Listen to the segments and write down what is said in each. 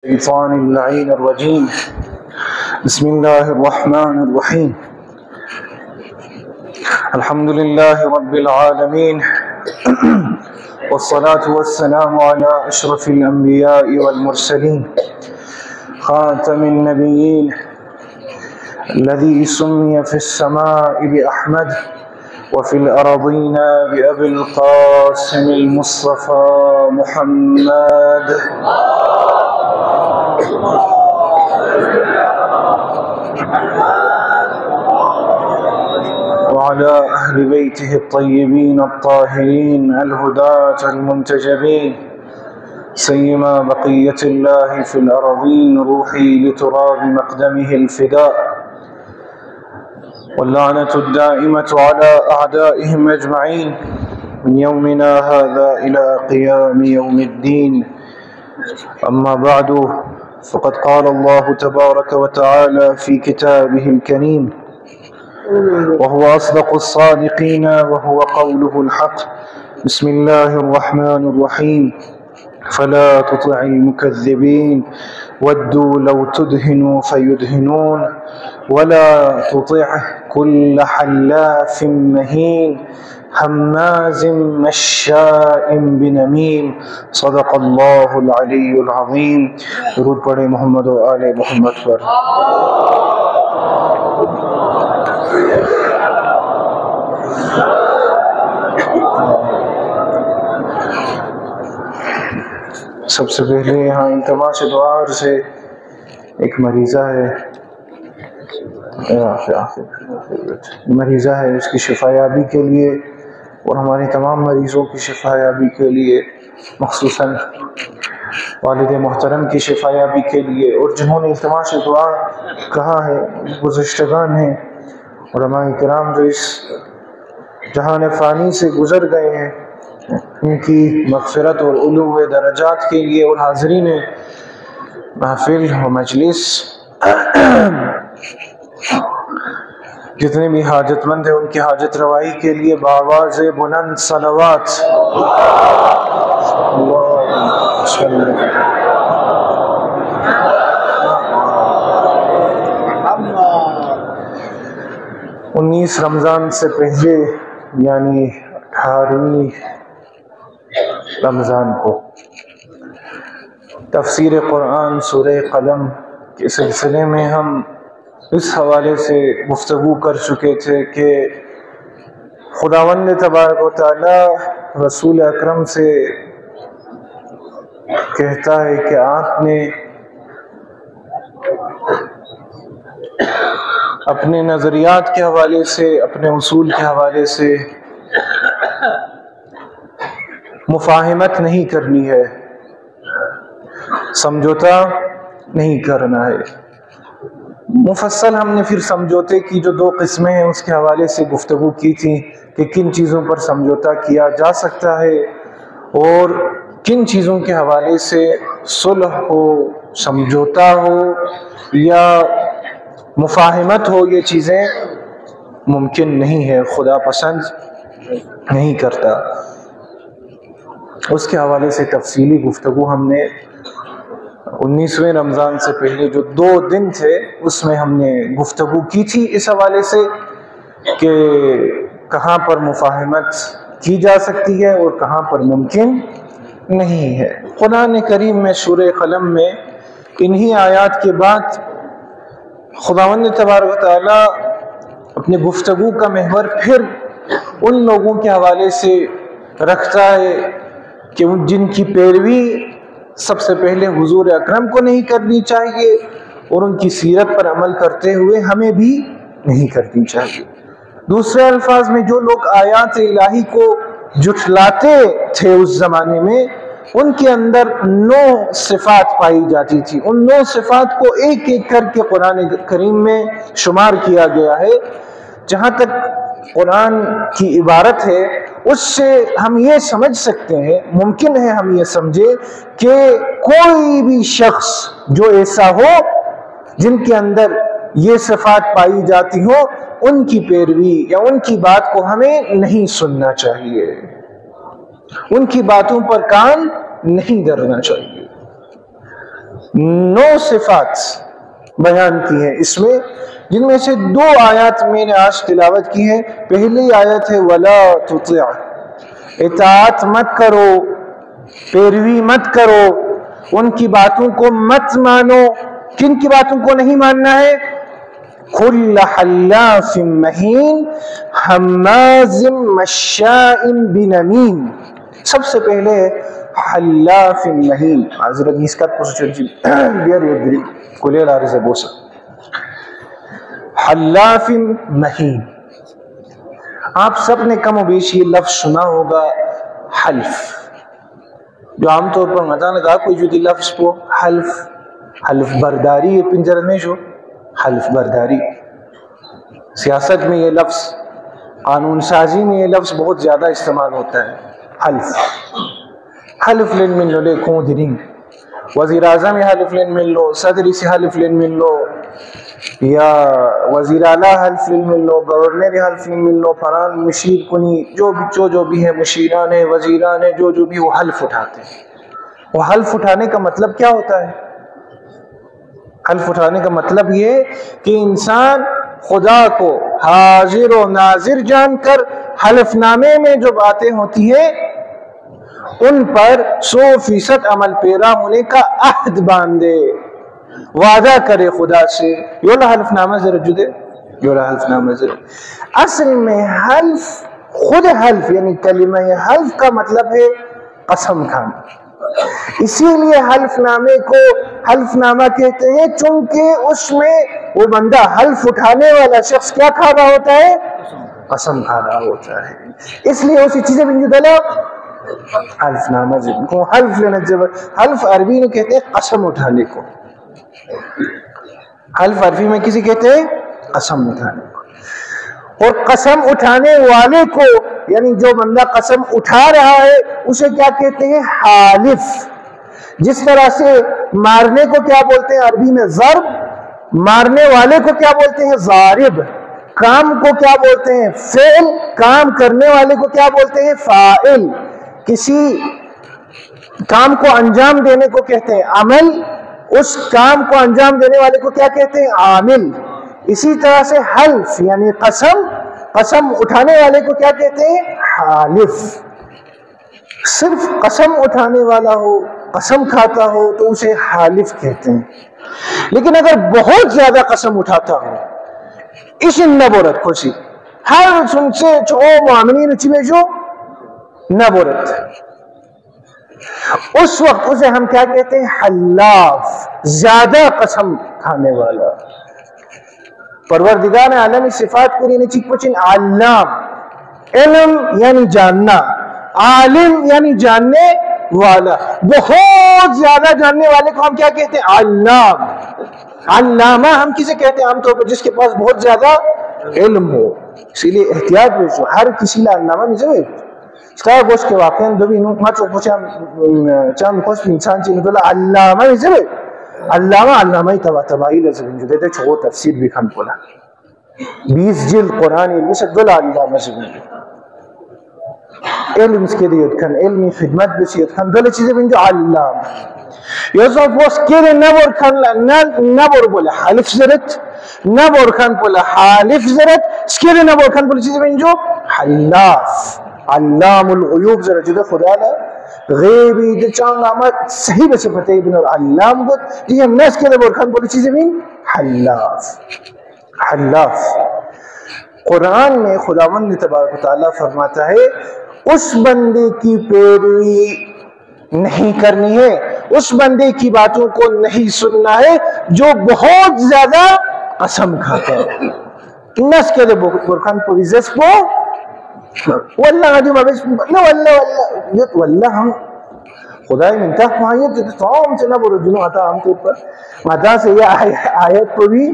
الشيطان اللعين الرجيم. بسم الله الرحمن الرحيم. الحمد لله رب العالمين والصلاة والسلام على أشرف الأنبياء والمرسلين خاتم النبيين الذي سمي في السماء بأحمد وفي الأرضين بأبي القاسم المصطفى محمد وعلى أهل بيته الطيبين الطاهرين الهداة المنتجبين سيما بقية الله في الأرضين روحي لتراب مقدمه الفداء واللعنة الدائمة على أعدائهم أجمعين من يومنا هذا إلى قيام يوم الدين. أما بعد فقد قال الله تبارك وتعالى في كتابه الكريم وهو أصدق الصادقين وهو قوله الحق. بسم الله الرحمن الرحيم. فلا تطع المكذبين ودوا لو تدهنوا فيدهنون ولا تطع كل حلاف مهين هماز مشاء بنميم. صدق اللہ العلی العظیم. درود پڑھے محمد و آل محمد پر. سب سے پہلے یہاں التماس دعا سے ایک مریضہ ہے اس کی شفایابی کے لیے اور ہمارے تمام مریضوں کی شفایابی کے لیے، مخصوصاً والد محترم کی شفایابی کے لیے، اور جنہوں نے التماس دعا کہا ہے گزشتگان ہیں علماء کرام جو اس جہان فانی سے گزر گئے ہیں، ان کی مغفرت اور علو درجات کے لیے، اور حاضرین محفل و مجلس جتنے بھی حاجت مند ہیں ان کی حاجت روائی کے لیے بآواز بلند صلوات. اللہم 19 رمضان سے پہلے یعنی 18ویں رمضان کو تفسیر قرآن سورہ قلم کے سلسلے میں ہم اس حوالے سے گفتگو کر چکے تھے کہ خداوند تبارک و تعالی رسول اکرم سے کہتا ہے کہ آپ نے اپنے نظریات کے حوالے سے، اپنے اصول کے حوالے سے مفاہمت نہیں کرنی ہے، سمجھوتا نہیں کرنا ہے. مفصل ہم نے پھر سمجھوتے کی جو 2 قسمیں ہیں اس کے حوالے سے گفتگو کی تھی کہ کن چیزوں پر سمجھوتا کیا جا سکتا ہے اور کن چیزوں کے حوالے سے صلح ہو، سمجھوتا ہو یا مفاہمت ہو، یہ چیزیں ممکن نہیں ہے، خدا پسند نہیں کرتا. اس کے حوالے سے تفصیلی گفتگو ہم نے 19ویں رمضان سے پہلے جو 2 دن تھے اس میں ہم نے گفتگو کی تھی اس حوالے سے کہ کہاں پر مفاہمت کی جا سکتی ہے اور کہاں پر ممکن نہیں ہے. قرآن کریم میں سورہ قلم میں انہی آیات کے بعد خداوند تبارک و تعالی اپنے گفتگو کا محور پھر ان لوگوں کے حوالے سے رکھتا ہے کہ جن کی پیروی سب سے پہلے حضور اکرم کو نہیں کرنی چاہیے اور ان کی سیرت پر عمل کرتے ہوئے ہمیں بھی نہیں کرنی چاہیے. دوسرے الفاظ میں جو لوگ آیات الہی کو جھٹلاتے تھے اس زمانے میں، ان کے اندر 9 صفات پائی جاتی تھی. ان 9 صفات کو ایک ایک کر کے قرآن کریم میں شمار کیا گیا ہے. جہاں تک قرآن کی عبارت ہے اس سے ہم یہ سمجھ سکتے ہیں، ممکن ہے ہم یہ سمجھے کہ کوئی بھی شخص جو ایسا ہو جن کے اندر یہ صفات پائی جاتی ہو، ان کی پیروی یا ان کی بات کو ہمیں نہیں سننا چاہیے، ان کی باتوں پر کان نہیں دھرنا چاہیے. 9 صفات بیان کی ہیں اس میں، جن میں سے 2 آیات میں نے آج تلاوت کی ہے۔ پہلی آیت ہے وَلَا تُطِعْ، اطاعت مت کرو، پیروی مت کرو، ان کی باتوں کو مت مانو۔ کن کی باتوں کو نہیں ماننا ہے؟ كُلَّ حَلَّافٍ مَّهِينٍ حَمَّازٍ مَّشَّاءٍ بِنَمِيمٍ۔ سب سے پہلے حلاف مہین، حضرت نسکت پوچھو بیار یدری کلیل آرزہ بوسا حلاف مہین۔ آپ سب نے کم و بیش یہ لفظ سنا ہوگا حلف، جو عام طور پر مدانا کہا کوئی جو دی لفظ پو حلف برداری پنجر میں جو حلف برداری، سیاست میں یہ لفظ، قانون سازی میں یہ لفظ بہت زیادہ استعمال ہوتا ہے۔ حلف لین من لو لے کون درین، وزیر اعظم حلف لین من لو، صدری سے حلف لین من لو، یا وزیر اعلیٰ حلف لین من لو، گورنر حلف لین من لو، فران مشیر کنی جو بھی ہے، مشیران ہے، وزیران ہے، جو بھی وہ حلف اٹھاتے ہیں۔ وہ حلف اٹھانے کا مطلب کیا ہوتا ہے؟ حلف اٹھانے کا مطلب یہ کہ انسان خدا کو حاضر و ناظر جان کر حلف نامے میں جو باتیں ہوتی ہیں ان پر 100% عمل پیرا ہونے کا عہد باندھے، وعدہ کرے خدا سے۔ یولا حلف نامہ ذرا جدے، یولا حلف نامہ ذرا۔ اصل میں حلف، خود حلف یعنی کلمہ حلف کا مطلب ہے قسم کھانا، اسی لیے حلف نامے کو حلف نامہ کہتے ہیں، چونکہ اس میں وہ بندہ حلف اٹھانے والا شخص کیا کھا رہا ہوتا ہے؟ قسم کھا رہا ہوتا ہے۔ اس لیے اسی چیزیں بن جدلا حلف نامہ کو حلف لینا جب حلف عربی میں کہتے ہیں قسم اٹھانے کو، حلف عربی میں کسی کہتے ہیں قسم اٹھانے کو، اور قسم اٹھانے والے کو یعنی جو بندہ قسم اٹھا رہا ہے اسے کیا کہتے ہیں؟ حالف۔ جس طرح سے مارنے کو کیا بولتے ہیں عربی میں؟ ضرب، مارنے والے کو کیا بولتے ہیں؟ ضارب، کام کو کیا بولتے ہیں؟ فعل، کام کرنے والے کو کیا بولتے ہیں؟ فاعل، کسی کام کو انجام دینے کو کہتے ہیں عمل، اس کام کو انجام دینے والے کو کیا کہتے ہیں؟ عامل۔ اسی طرح سے حلف یعنی قسم، قسم اٹھانے والے کو کیا کہتے ہیں؟ حالف۔ صرف قسم اٹھانے والا ہو، قسم کھاتا ہو تو اسے حالف کہتے ہیں، لیکن اگر بہت زیادہ قسم اٹھاتا ہو اس نبورت خوشی ہر سن سے چھو معاملین چی میں جو نبورت، اس وقت اسے ہم کیا کہتے ہیں؟ حلاف، زیادہ قسم کھانے والا۔ پروردگار عالمی صفات کو لینے چیک پوچھیں علام، علم یعنی جاننا، عالم یعنی جاننے والا، بہت زیادہ جاننے والے کو ہم کیا کہتے ہیں؟ علام۔ علامہ ہم کسے کہتے ہیں عام طور پر؟ جس کے پاس بہت زیادہ علم ہو۔ اسی لیے احتیاط بیچو، ہر کسی لا علامہ میں ضرور ستا گوشت کے واقعہ دوی نو مچو پوچھا چاند خوش انسان چی نکلا علامہ میں ضرور علامہ تباہی لازم جو دیتے چھو تفسیر بھی کھن پولا 20 جلد قرآن علمی سے دل علامہ سے علم اس کے دیت کھن، علمی خدمت بسیت کھن، دل چیزیں بن جو علامہ یوزف وہ سکیر نبور کھن نبور بولا حالف زرت، نبور کھن پولا حالف زرت، سکیر نبور کھن پولا چیزیں بن جو حلاف، علام الغیوب ذرا جدہ خدا لا غیبی دے چاند آمد صحیح بس پتہ ابن علام گو جی ہم ناس کے لئے برکان بولی چیزیں بھی حلاف۔ حلاف قرآن میں خداوند نے تبارک و تعالیٰ فرماتا ہے اس بندے کی پیروی نہیں کرنی ہے، اس بندے کی باتوں کو نہیں سننا ہے جو بہت زیادہ قسم کھاتا ہے۔ ناس کے لئے برکان پوری زیس پو واللہ عدیم عبیس واللہ ہم خدای منتخ مہایت جیتے تو ہم سے نبو رجنو آتا ہم طور پر آتا سے یہ آیت کو بھی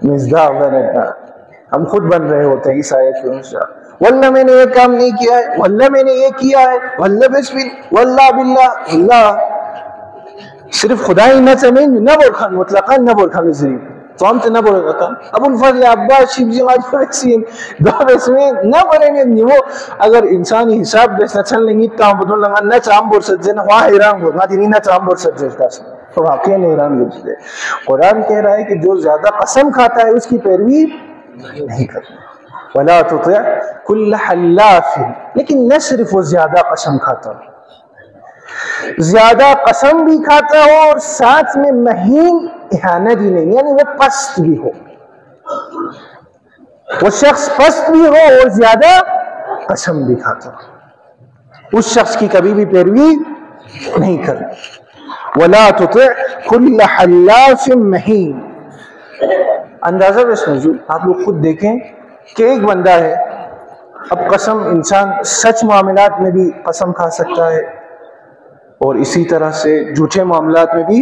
مزدہ ہوگا، ہم خود بن رہے ہوتے ہیں اس آیت کو انشاء واللہ میں نے یہ کام نہیں کیا ہے، واللہ میں نے یہ کیا ہے، واللہ بسم اللہ، واللہ باللہ، اللہ صرف خدای نہ سمیں نبو رکھن مطلقا نبو رکھن ذریعہ تو ہم تے نہ بولے گا ابو الفضل عباس شیب جی ماجی فرکسین دو بیس میں نہ بولے نہیں وہ اگر انسانی حساب بیس نہ چل لیں گی تاہم بدون لگا نہ چام بور سجزے نہ خواہ حیران ہو نہ تینی نہ چام بور سجزے واقعہ حیران ہوتے ہیں. قرآن کہہ رہا ہے کہ جو زیادہ قسم کھاتا ہے اس کی پیروی نہیں کرنا. وَلَا تُطِعْ كُلَّ حَلَّافٍ. لیکن نہ صرف وہ زیادہ قسم کھاتا ہو، زیادہ قسم بھی کھاتا ہو اور ساتھ میں مہین اہانت بھی نہیں، یعنی وہ پست بھی ہو، وہ شخص پست بھی ہو اور زیادہ قسم بھی کھاتا ہو، اس شخص کی کبھی بھی پیروی نہیں کرنا. وَلَا تُطِعْ كُلَّ حَلَّافٍ مَّهِينٍ. اندازہ بس موجود آپ لوگ خود دیکھیں کہ ایک بندہ ہے، اب قسم انسان سچ معاملات میں بھی قسم کھا سکتا ہے اور اسی طرح سے جھوٹے معاملات میں بھی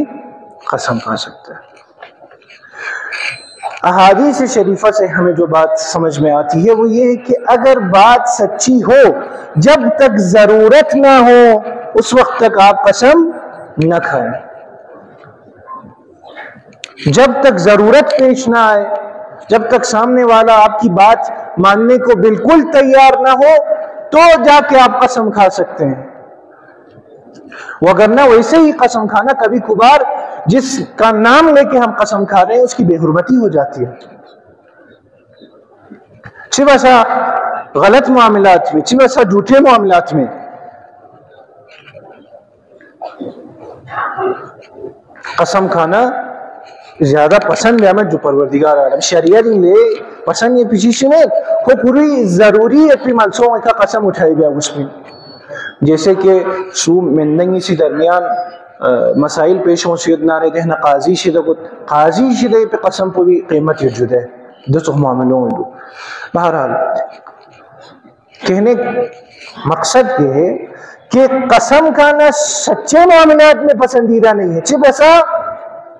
قسم کھا سکتا ہے. احادیث شریفہ سے ہمیں جو بات سمجھ میں آتی ہے وہ یہ ہے کہ اگر بات سچی ہو، جب تک ضرورت نہ ہو اس وقت تک آپ قسم نہ کھائیں. جب تک ضرورت پیش نہ آئے، جب تک سامنے والا آپ کی بات ماننے کو بالکل تیار نہ ہو تو جا کے آپ قسم کھا سکتے ہیں. وگرنہ ویسے ہی قسم کھانا کبھی کبھار جس کا نام لے کے ہم قسم کھا رہے ہیں اس کی بے حرمتی ہو جاتی ہے. چبسا غلط معاملات میں، چبسا جھوٹے معاملات میں قسم کھانا زیادہ پسند ہے ہمیں جو پروردگار عالم شریعت لے پسند یہ پیچھے میں وہ پوری ضروری ہے منصوں کا قسم اٹھائی گیا اس میں. جیسے کہ سو مندنگی سی درمیان مسائل پیش ہوں سید نارے دہنا قاضی شدہ پہ قسم پہ بھی قیمت یجد ہے دو معاملوں میں دو. بہرحال کہنے مقصد یہ ہے کہ قسم کھانا سچے معاملات میں پسندیدہ نہیں ہے، صرف ایسا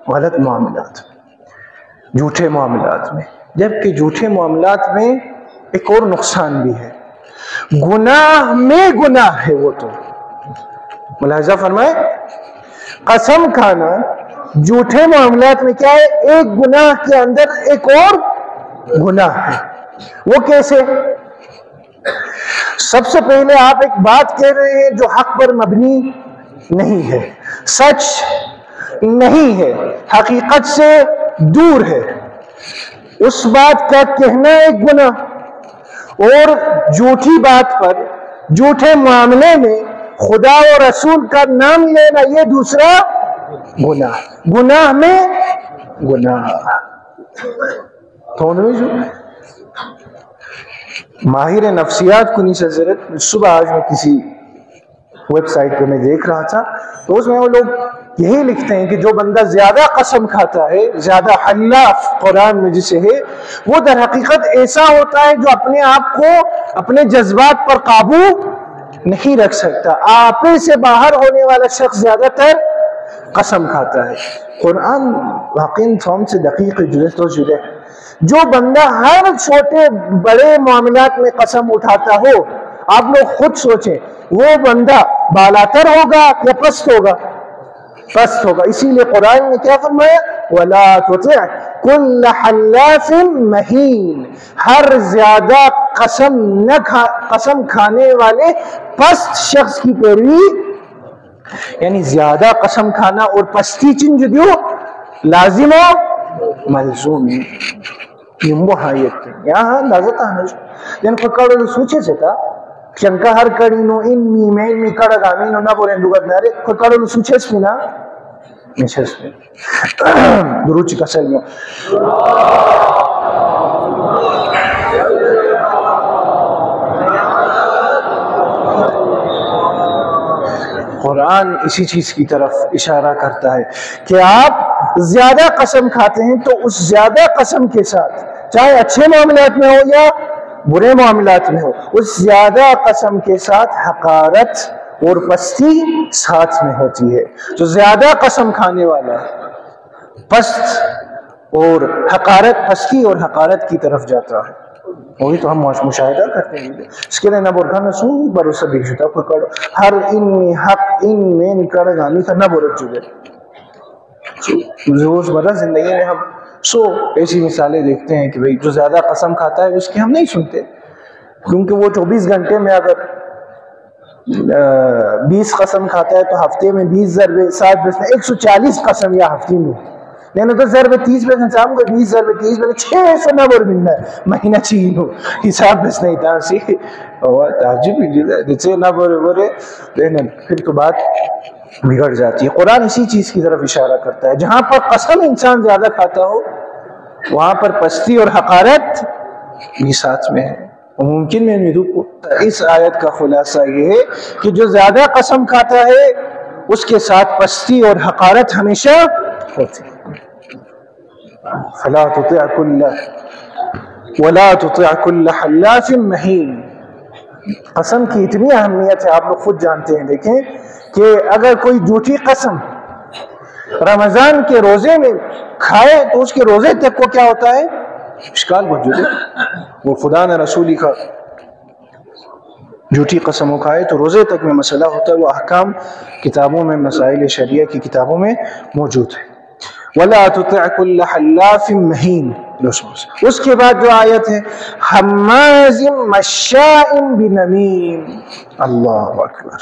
غلط معاملات، جھوٹے معاملات میں. جبکہ جھوٹے معاملات میں ایک اور نقصان بھی ہے، گناہ میں گناہ ہے. وہ تو ملاحظہ فرمائے، قسم کھانا جھوٹے معاملات میں کیا ہے، ایک گناہ کے اندر ایک اور گناہ ہے. وہ کیسے؟ سب سے پہلے آپ ایک بات کہہ رہے ہیں جو حق پر مبنی نہیں ہے، سچ نہیں ہے، حقیقت سے دور ہے، اس بات کا کہنا ایک گناہ. اور جھوٹی بات پر، جھوٹے معاملے میں خدا و رسول کا نام لینا یہ دوسرا گناہ. گناہ میں گناہ. ماہر نفسیات کو نیچے حضرت صبح آج میں کسی ویب سائٹ پہ میں دیکھ رہا تھا تو اس میں وہ لوگ یہی لکھتے ہیں کہ جو بندہ زیادہ قسم کھاتا ہے، زیادہ حلاف قرآن میں جسے ہے، وہ در حقیقت ایسا ہوتا ہے جو اپنے آپ کو اپنے جذبات پر قابو نہیں رکھ سکتا. آپے سے باہر ہونے والا شخص زیادہ تر قسم کھاتا ہے. قرآن واقعی فہم سے دقیق جزت و جدے. جو بندہ ہر چھوٹے بڑے معاملات میں قسم اٹھاتا ہو، آپ لوگ خود سوچیں وہ بندہ بالاتر ہوگا یا پست ہوگا؟ پست ہوگا. اسی لیے قرآن نے کیا فرمایا؟ وَلَا تُطِعْ كُلَّ حَلَّافٍ مَّهِينٍ. ہر زیادہ قسم کھانے والے پست شخص کی پیروی، یعنی زیادہ قسم کھانا اور پستی چنج دیو لازم و ملزوم ہے. یہ محایت ہے. یہاں لازت آنا جن کو کڑو سوچے سے تھا چنکا ہر کڑی نو ان می میں کڑا گامی نو نہ بولیں لغت نارے کو کڑو سوچے سے نا نشست میں دروچی کا سلیوں. قرآن اسی چیز کی طرف اشارہ کرتا ہے کہ آپ زیادہ قسم کھاتے ہیں تو اس زیادہ قسم کے ساتھ، چاہے اچھے معاملات میں ہو یا برے معاملات میں ہو، اس زیادہ قسم کے ساتھ حقارت اور پستی ساتھ میں ہوتی ہے. جو زیادہ قسم کھانے والا پست اور حقارت، پستی اور حقارت کی طرف جاتا ہے. وہی تو ہم مشاہدہ کرتے ہیں. اس کے لئے نبور کھانا سو بروسہ دیکھ جتا کوئی کڑو ہر ان میں حق ان میں کڑا گانی تھا نبورت جو گئے. روز مرہ زندگی میں ہم سو ایسی مثالیں دیکھتے ہیں کہ بھئی جو زیادہ قسم کھاتا ہے اس کی ہم نہیں سنتے، کیونکہ وہ 24 گھنٹے میں اگر 20 قسم کھاتا ہے تو ہفتے میں 20 ضرب 7 140 قسم یا ہفتے میں نہیں تو ضرب 30 شام کو 20 ضرب 30 690 ملنا ہے مہینہ چین ہو حساب بس نہیں تھا سی تعجب نہ بولے پھر تو بات بگڑ جاتی ہے. قرآن اسی چیز کی طرف اشارہ کرتا ہے جہاں پر قسم انسان زیادہ کھاتا ہو وہاں پر پستی اور حقارت بھی ساتھ میں ہے. ممکن میں اس آیت کا خلاصہ یہ ہے کہ جو زیادہ قسم کھاتا ہے اس کے ساتھ پستی اور حقارت ہمیشہ ہوتی ہے. فلا تطع ولا تطع كل حلاف مہین. قسم کی اتنی اہمیت ہے آپ لوگ خود جانتے ہیں. دیکھیں کہ اگر کوئی جھوٹی قسم رمضان کے روزے میں کھائے تو اس کے روزے تک کو کیا ہوتا ہے اشکال موجود ہے. وہ خدا نے رسولی کا جھوٹی قسم کھائے تو روزے تک میں مسئلہ ہوتا ہے. وہ احکام کتابوں میں مسائل شریعہ کی کتابوں میں موجود ہے. وَلَا تُطِعْ كُلَّ حَلَّافٍ مَّهِينٍ. اس کے بعد جو آیت ہے حماز مشاء بنمیم. اللہ اکبر.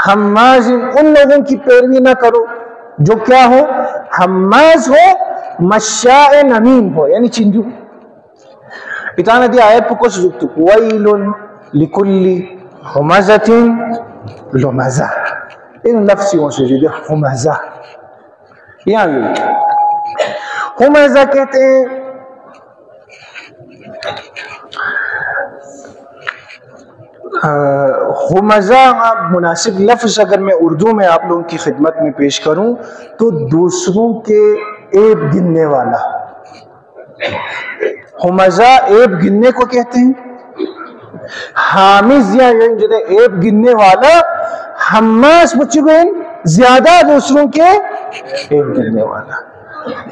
حماز ان لوگوں کی پیروی نہ کرو جو کیا ہو حماز ہو مشاء نمیم ہو یعنی چنجو. اتانا دی آیت پہ کچھ زکتو وَيْلٌ لِكُلِّ حُمَزَةٍ لُمَزَةٍ. ان لفظی وسجد حمزہ یہاں بھی حمزہ کہتے ہیں حمزہ. مناسب لفظ اگر میں اردو میں آپ لوگوں کی خدمت میں پیش کروں تو دوسروں کے عیب گننے والا. حمزہ عیب گننے کو کہتے ہیں. حامز یا عیب گننے والا. حماس بچگن زیادہ دوسروں کے عیب گننے والا.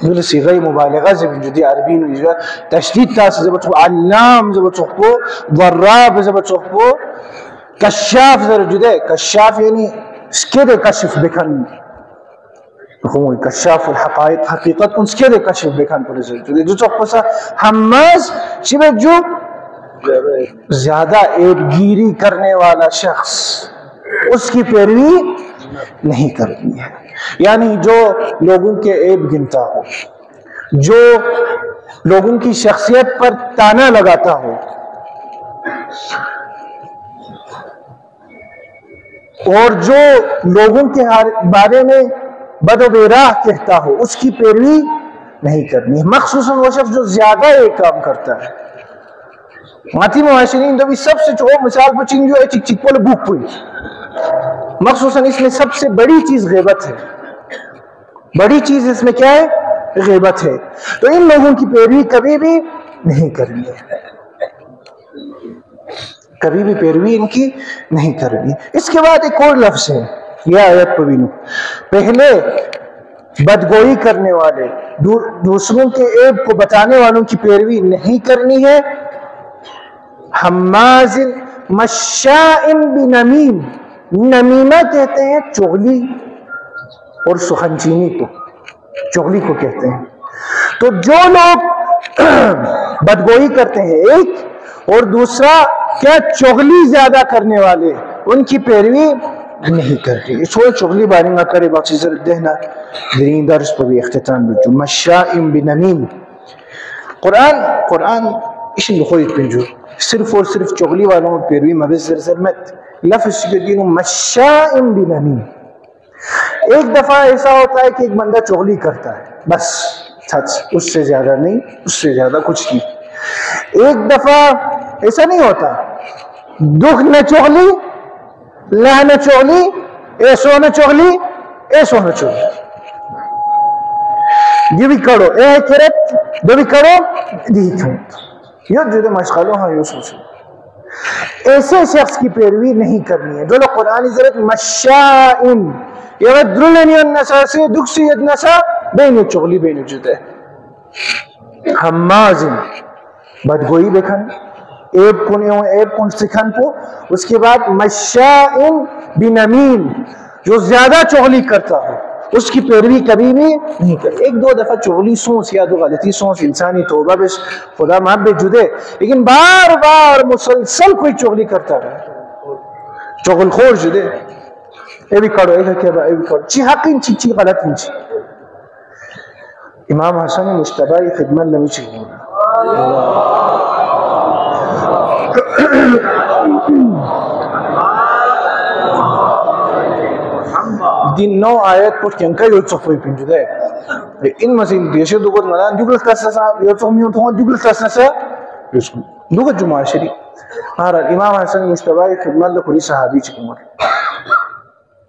دول صيغه مبالغه زبن جدي عربي تشديد تاس زي بتشوف علام زي بتشوفه ضراب زي بتشوفه كشاف زي جدي كشاف يعني كده كشف بكن هو كشاف الحقائق حقيقة uns كده كشف بكن پر جدي جو تشوفه حماس شبه جو زیادہ عیب گیری کرنے والا شخص اس کی پیروی نہیں کرنی ہے. یعنی جو لوگوں کے عیب گنتا ہو, جو لوگوں کی شخصیت پر تانا لگاتا ہو, اور جو لوگوں کے بارے میں بد و بیراہ کہتا ہو اس کی پیروی نہیں کرنی ہے. مخصوصاً وہ شخص جو زیادہ یہ کام کرتا ہے. ماتی معاشرین دو بھی سب سے چھوڑو مثال پچنگ جو ہے چک چک پول بھوک پوئی. مخصوصاً اس میں سب سے بڑی چیز غیبت ہے. بڑی چیز اس میں کیا ہے غیبت ہے. تو ان لوگوں کی پیروی کبھی بھی نہیں کرنی ہے, کبھی بھی پیروی ان کی نہیں کرنی. اس کے بعد ایک اور لفظ ہے یہ آیت پہ بھی نو. پہلے بدگوئی کرنے والے دوسروں کے عیب کو بتانے والوں کی پیروی نہیں کرنی ہے. حماز مشاء بنمیم. نمیمہ کہتے ہیں چغلی اور سخنچینی کو, چغلی کو کہتے ہیں. تو جو لوگ بدگوئی کرتے ہیں ایک, اور دوسرا کیا چغلی زیادہ کرنے والے, ان کی پیروی نہیں کرتی. سوئے چغلی بارے میں کرے باقی ضرورت دینا درین درس پر بھی اختتام بجو. مشاء بنمیم. قرآن اسی لخویت پنجو صرف اور صرف چغلی والوں اور پیروی مبز زرزر مت. لفظ کے دینوں مشاء بنمیم. ایک دفعہ ایسا ہوتا ہے کہ ایک بندہ چغلی کرتا ہے بس, اس سے زیادہ نہیں, اس سے زیادہ کچھ نہیں. ایک دفعہ ایسا نہیں ہوتا دکھ نہ چغلی, لہ نہ چغلی, ایسو نہ چغلی, ایسو نہ چغلی. یہ بھی کرو اے کرت جو بھی کرو دیکھو یہ جو مشغلوں ہاں یوں سوچو. ایسے شخص کی پیروی نہیں کرنی ہے. جو لوگ قرآن ضرورت مشائن یودرلنی النسا سے دکھ سی ادنسا بینو چغلی بینو جدے. حمازن بدگوئی بکھن ایب کنے ہوں ایب کن سکھن پو. اس کے بعد مشائن بنمیم جو زیادہ چغلی کرتا ہو اس کی پیروی کبھی بھی نہیں کرتی. ایک دو دفعہ چغلی سونس یا دو غلطی سونس انسانی توبہ بس خدا ماں بے جدے, لیکن بار بار مسلسل کوئی چغلی کرتا رہے, شغل خور شده ایوی کارو ایوی کبا ایوی کارو چی حقین چی غلط چی امام حسن مجتبی خدمت نمیشه din no ayat put kenka yotsof foi pinjude in masin deshe dugot malan dugul tasasa yotsof mi to dugul tasasa dugot juma shari ara imam hasan mustafa khidmat lo kuri sahabi chikumar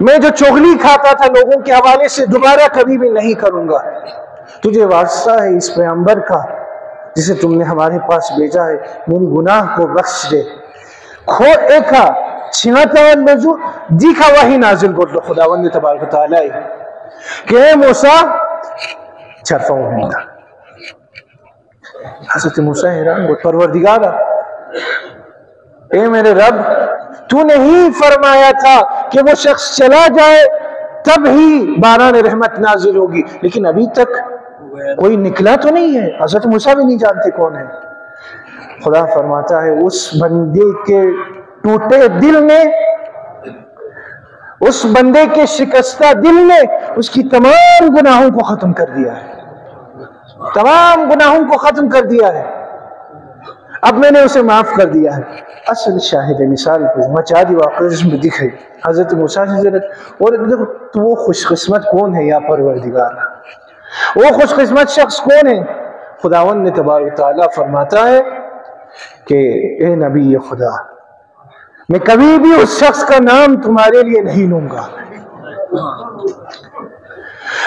میں جو چغلی کھاتا تھا لوگوں کے حوالے سے دوبارہ کبھی بھی نہیں کروں گا. تجھے واسطہ ہے اس پیغمبر کا جسے تم نے ہمارے پاس بھیجا ہے, میری گناہ کو بخش دے. کھو ایکا چھناتا والنجو دیکھا وہی نازل کرد خداوند تبارک و تعالی کہ اے موسیٰ چرفاؤں ہوں گا. حضرت موسیٰ حیران گو پروردگارا اے میرے رب تو نے ہی فرمایا تھا کہ وہ شخص چلا جائے تب ہی باران رحمت نازل ہوگی, لیکن ابھی تک کوئی نکلا تو نہیں ہے. حضرت موسیٰ بھی نہیں جانتے کون ہے. خدا فرماتا ہے اس بندے کے ٹوٹے دل نے, اس بندے کے شکستہ دل نے اس کی تمام گناہوں کو ختم کر دیا ہے, تمام گناہوں کو ختم کر دیا ہے. اب میں نے اسے معاف کر دیا ہے. اصل شاہد مثال کو مچا دی واقعہ جس میں دکھ رہی حضرت موسیٰ کی ضرورت. اور تو وہ خوش قسمت کون ہے یا پروردگار, وہ خوش قسمت شخص کون ہے؟ خداوند نے تبارک تعالیٰ فرماتا ہے کہ اے نبی خدا میں کبھی بھی اس شخص کا نام تمہارے لیے نہیں لوں گا.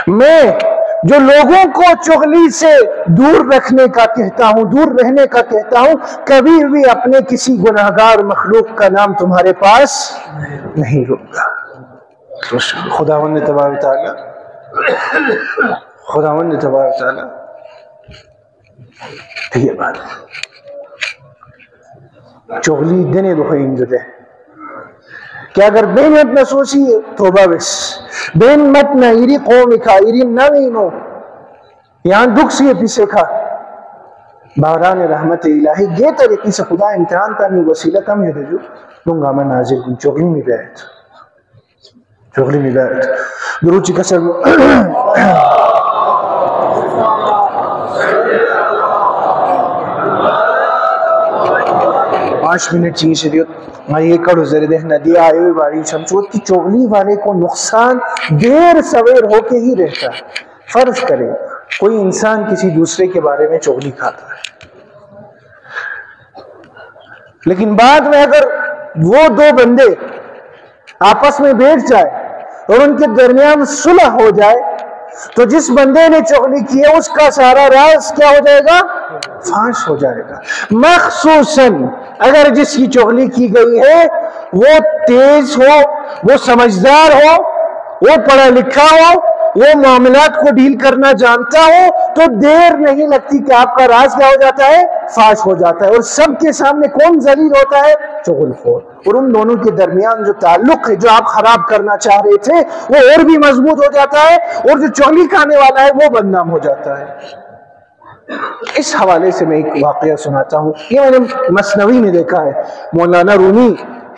میں جو لوگوں کو چغلی سے دور رکھنے کا کہتا ہوں, دور رہنے کا کہتا ہوں, کبھی بھی اپنے کسی گناہگار مخلوق کا نام تمہارے پاس نہیں لوں گا. خداوند تبارک تعالیٰ, خداوند تبارک تعالیٰ یہ بات چغلی دنے دو خیم دے کہ اگر بین مت نسوسی توبہ بس بین مت نہ ایری قومی کا ایری نوینو یہاں دکھ سی پیسے کھا باران رحمت الہی یہ طریقی سے خدا امتحان کا نہیں وسیلہ کم ہے جو لنگا میں نازل کن چغلی میں بیعت, چغلی میں بیعت دروچی کسر 5 منٹ چیز شدیت میں یہ کڑو زر دہنا دیا آئے ہوئے باری شمچوت کی چغلی والے کو نقصان دیر سویر ہو کے ہی رہتا ہے. فرض کرے کوئی انسان کسی دوسرے کے بارے میں چغلی کھاتا ہے, لیکن بعد میں اگر وہ دو بندے آپس میں بیٹھ جائے اور ان کے درمیان صلح ہو جائے تو جس بندے نے چغلی کی ہے اس کا سارا راز کیا ہو جائے گا؟ فاش ہو جائے گا. مخصوصاً اگر جس کی چغلی کی گئی ہے وہ تیز ہو, وہ سمجھدار ہو, وہ پڑھا لکھا ہو, وہ معاملات کو ڈیل کرنا جانتا ہو, تو دیر نہیں لگتی کہ آپ کا راز کیا ہو جاتا ہے؟ فاش ہو جاتا ہے. اور سب کے سامنے کون ذلیل ہوتا ہے؟ چغل خور. اور ان دونوں کے درمیان جو تعلق ہے جو آپ خراب کرنا چاہ رہے تھے وہ اور بھی مضبوط ہو جاتا ہے, اور جو چغلی کھانے والا ہے وہ بدنام ہو جاتا ہے. اس حوالے سے میں ایک واقعہ سناتا ہوں. یہ میں نے مثنوی میں دیکھا ہے, مولانا رومی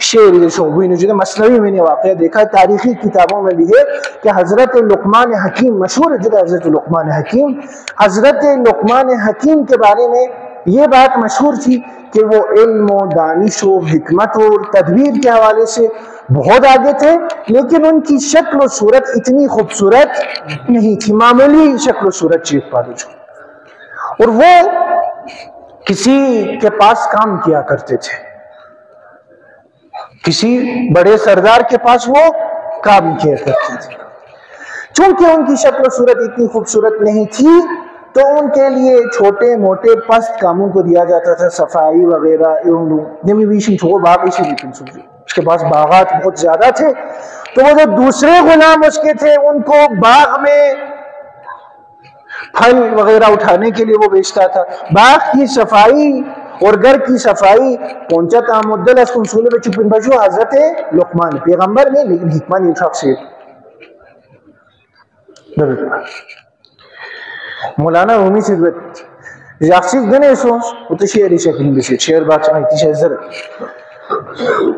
شعر شعبوی نے جو مثنوی میں نے واقعہ دیکھا ہے. تاریخی کتابوں میں بھی ہے کہ حضرت لقمان حکیم, مشہور ہے جو حضرت لقمان حکیم, حضرت لقمان حکیم کے بارے میں یہ بات مشہور تھی کہ وہ علم و دانش و حکمت اور تدبیر کے حوالے سے بہت آگے تھے, لیکن ان کی شکل و صورت اتنی خوبصورت نہیں تھی, معمولی شکل و صورت چیخ پالو جو. اور وہ کسی کے پاس کام کیا کرتے تھے, کسی بڑے سردار کے پاس وہ کام کیا کرتے تھے. چونکہ ان کی شکل و صورت اتنی خوبصورت نہیں تھی تو ان کے لیے چھوٹے موٹے پست کاموں کو دیا جاتا تھا, صفائی وغیرہ. اس کے پاس باغات بہت زیادہ تھے, تو وہ جو دوسرے غلام اس کے تھے ان کو باغ میں پھل وغیرہ اٹھانے کے لیے وہ بیچتا تھا. باغ کی صفائی اور گھر کی صفائی پہنچا تھا مدل اس کنسولے میں چپن بجو حضرت لقمان پیغمبر میں, لیکن حکمان یہ شخص سے مولانا رومی سے یاقصی گنے سو وہ تو شعری شکل بھی سے شعر بات سمجھتی شہزر.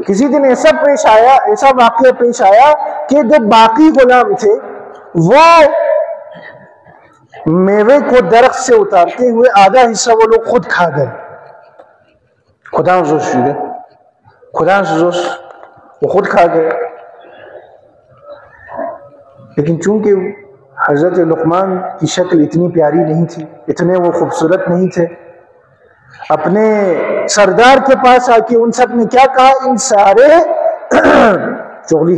کسی دن ایسا پیش آیا, ایسا واقعہ پیش آیا کہ جو باقی غلام تھے وہ میوے کو درخت سے اتارتے ہوئے آدھا حصہ وہ لوگ خود کھا گئے. خدا وہ خود کھا گئے. لیکن چونکہ حضرت لقمان کی شکل اتنی پیاری نہیں تھی, اتنے وہ خوبصورت نہیں تھے, اپنے سردار کے پاس آ کے ان سب نے کیا کہا, ان سارے چغلی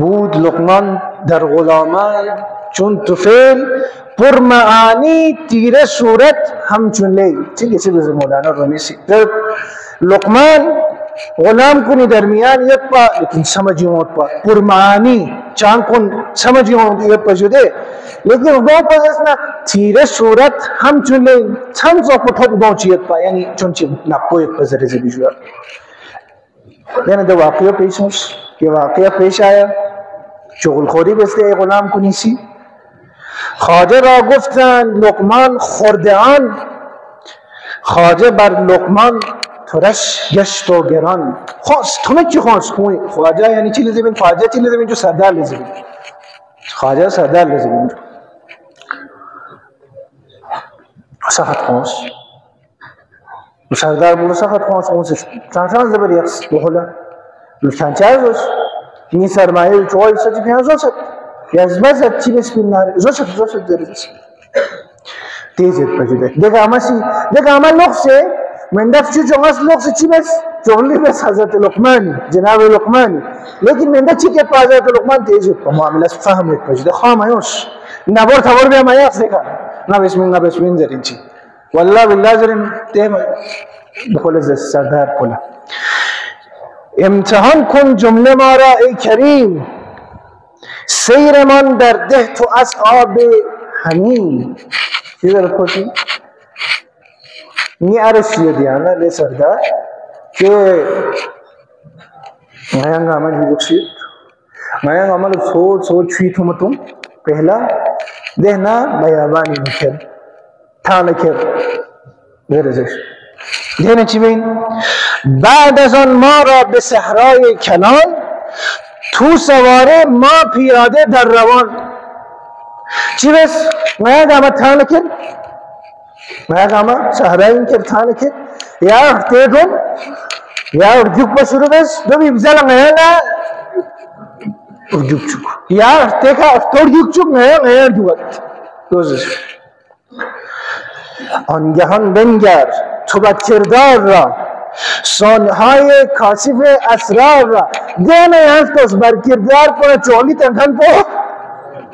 بود لقمان در غلامان چون طفیل پرمعانی تیره صورت همچون لیل. چیزی چه بزرگ مولانا رومی سی لقمان غلام کنی درمیان یک پا لیکن سمجھی ہوت پا پرمعانی چان کن سمجھی ہوت یک پا جده لیکن دو پا اسنا تیره صورت همچون لیل چند سو پتھر دو چیت پا یعنی چون چی نپو یک پا زرزی بیجوار. لیکن دو واقعہ پیش ہوش کہ واقعہ پیش آیا شغل خوری بسته ای غلام کنیسی. خواجه را گفتند لقمان خوردهان خواجه بر لقمان ترش گشت و گران. خواست همه چی خواست خواجه یعنی چی لازم این خواجه چی لازم این جو سردار لازم این خواجه سردار لازم این سخت خواست سردار بولو سخت خواست اونسش چند زبری اکس بخلا چند چه ازوست این سرمایه چوهای سچی پیان زوست یزمزد چی بس بیناره زوست داره بس تیزت پجوده دیگه اما لغسه من دفع چو جغاس لغسه چی بس جغلی بس حضرت لقمانی جناب لقمانی لیکن من دفع چی که پا حضرت لقمان تیزت پا معاملت فهمت پجوده خواه مایوش نبور تبور بیا مایاق سکا نبسمین زرین چی والله بالله زرین تیم بخول از سردار کلا امتحان کن جمله ما را ای کریم سیر من در ده تو اصحاب همین چی دارد خوشی؟ نی عرشیه دیانا لی سردار که مایانگ آمد بیدکشید مایانگ آمد سوچ چویت همتون پہلا دهنا بیابانی نکر تا نکر غیرزش دهنا چی بین؟ بعد از آن ما را به صحرای کنان تو سواره ما پیاده در روان. چی بس؟ مایانگ آمد تا نکر مایانگ آمد صحرای نکر تا نکر یا اختیدون یا ارجوک بشورو بس دو بیبزل غیانا ارجوک چوک یا اختیکا ارجوک چوک غیان ارجوک دوزش آنگهان بنگر تو بد کردار را سانهای کاشف اسرار را دینا یانستوس بر کردار پر چولی تنخن پو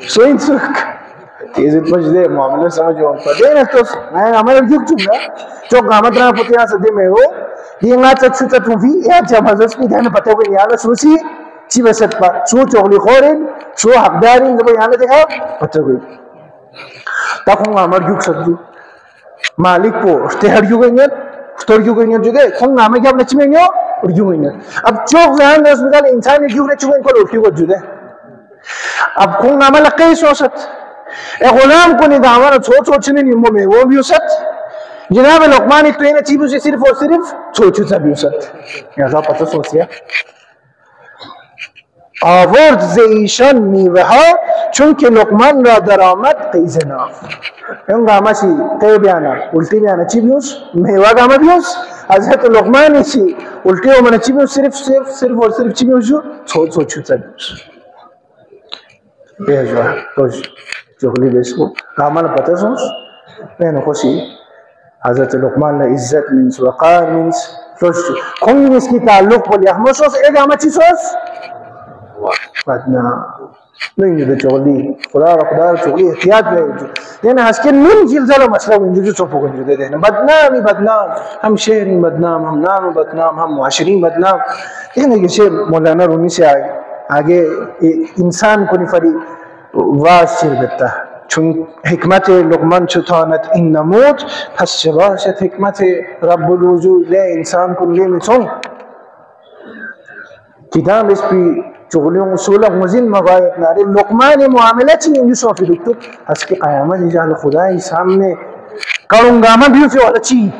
سوین سوک تیزت مجده معاملہ سمجھو دینا استوس میں عمل ارجوک چوک چوک قامت رہا پتیاں سدے میں ہو یہ نہ چچو چتو بھی یا جمازس کی دینا پتہ کو یالا سوسی چی بسط پا سو چوغلی خورین سو حقدارین زبا یالا دیکھا پتہ کو تاکوں عمر جوک سدو مالک پو اختیار جو گئیں اختیار جو گئیں جو دے کھوں نامے کیا اپنے چمیں گے اور جو گئیں اب چوک ذہن دے اس مکال انسان جو گئیں چمیں کو لوٹی کو جو دے اب کھوں نامے لقی سوست اے غلام کو ندامانا سوچنے نیمو میں وہ بھی اسد جناب لقمانی تو اینه چیزی صرف اور صرف سوچو سا بیوست یازا پتہ سوچیا آورد زیشان میوه ها چون که لقمان را درآمد قیز ناف اون قامشی قی بیانا الٹی بیانا چی بیوس میوه قامه بیوس حضرت لقمانی چی الٹی و من چی بیوس صرف اور صرف چی بیوس جو سوچو سا بیوس بیجوا توش جوگلی بیسو قامه پتہ سوچ اینو خوشی حضرت لقمان نے عزت منس وقار منس کھنگ اس کی تعلق بولی احمد سوس ایک آمد چی سوس بدنا نہیں جو چولی خدا را چولی احتیاط میں دینا ہسکن من جلزل مسئلہ انجو جو چوپو کنجو دے دینا بدنام ہم شہرین بدنام ہم نام بدنام ہم معاشرین بدنام دینا یہ شہر مولانا رومی سے آگے انسان کو نفری واس چیر بیتا ہے چون حکمت لقمان چتانت این نمود پس چه باشد حکمت رب الوجود لی انسان کن لی میتون کدام اس پی چغلیوں اصول مزین مغایت ناری لقمان معاملتی انجو صافی دکتر از که قیامت جان خدای سامنے کرونگاما بیوفی والا چیک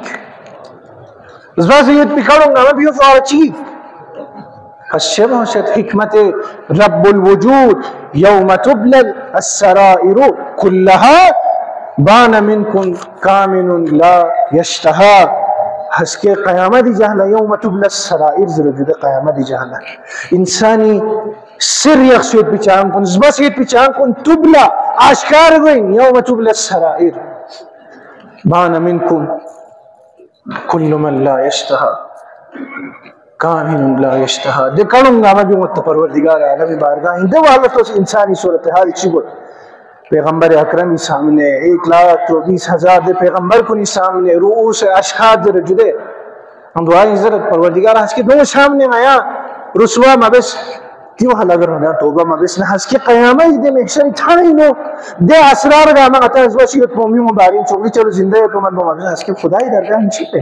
از باسید پی کرونگاما بیوفی والا چیک پس چه باشد حکمت رب الوجود یوم تبلل السرائر كلها بان منكم كامن لا يشتهى هست که قیامت جهلا یوم تبلل السرائر زرجود قیامت جهلا انسانی سر یخشید پیچان کن زباسید پیچان کن تبلا آشکار گوین یوم تبلل السرائر بان منکم کل من لا یشتہا کامن لا یشتہا دکھڑوں گا میں بھی مت پروردگار عالم بارگاہ ہندے والا تو انسانی صورتحال چی بول پیغمبر اکرمی سامنے 1,24,000 دے پیغمبر کنی سامنے رؤوس اشخاص در جدے ہم دعائیں ضرورت پروردگار ہنس کے دو سامنے آیا رسوا مبس کیوں حل اگر ہونا توبہ مبس نہ ہنس کے قیامہ دے محشر تھائی نو دے اسرار گا میں عطا ازواشیت مومی مبارین چوکی چلو زندہ ہے تو من مبس ہنس کے خدای درگاہ ہنچی پہ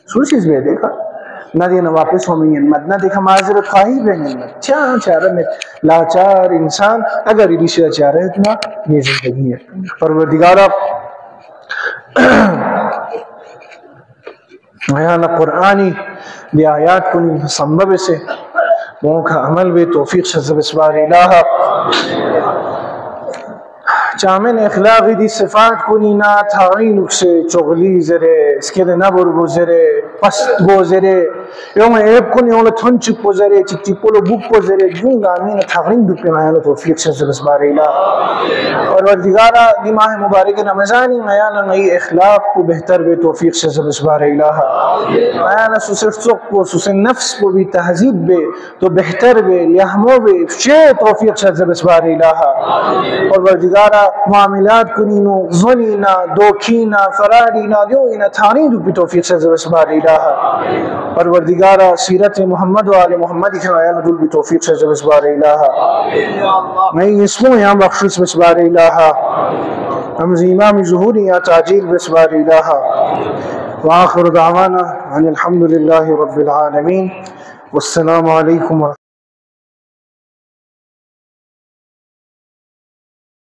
سو چیز بے دیکھا نہ دینا واپس ہومی نعمت نہ دیکھا معذرت خواہی بے نعمت چارہ میں لاچار انسان اگر ریشہ چارہ اتنا یہ زندگی ہے پروردگارہ میانا قرآنی بھی آیات کنی سنبب سے وہ کا عمل بھی توفیق شزب اسبار الہ چامن اخلاقی دی صفات کنی نا تاغین اکسے چغلی زرے اسکیل نبر بزرے پست بزرے یوم ایب کنی اولا تھن چک بزرے چک چک پولو بک بزرے جون آمین تاغین دو پہ میانا توفیق شزب اسبار الہ اور وردگارہ دی ماہ مبارک رمضانی میانا نئی اخلاق کو بہتر بے توفیق شزب اسبار الہ میانا سوسر سق کو سوسر نفس کو بھی تہذیب بے تو بہتر بے لیہمو بے شے توفیق شزب اسبار الہ اور وردگارہ معاملات کنینو ظنینا دوکینا فرارینا دیوینا تانیدو بھی توفیق شزب اسبار الہ پروردگارہ سیرت محمد و آل محمد کی آیان دل بھی توفیق شزب اسبار الہ میں اسموں یہاں بخشش بسبار الہ امزیمام ظہوری یا تعجیل بسبار الہ وآخر دعوانا ان الحمدللہ رب العالمین والسلام علیکم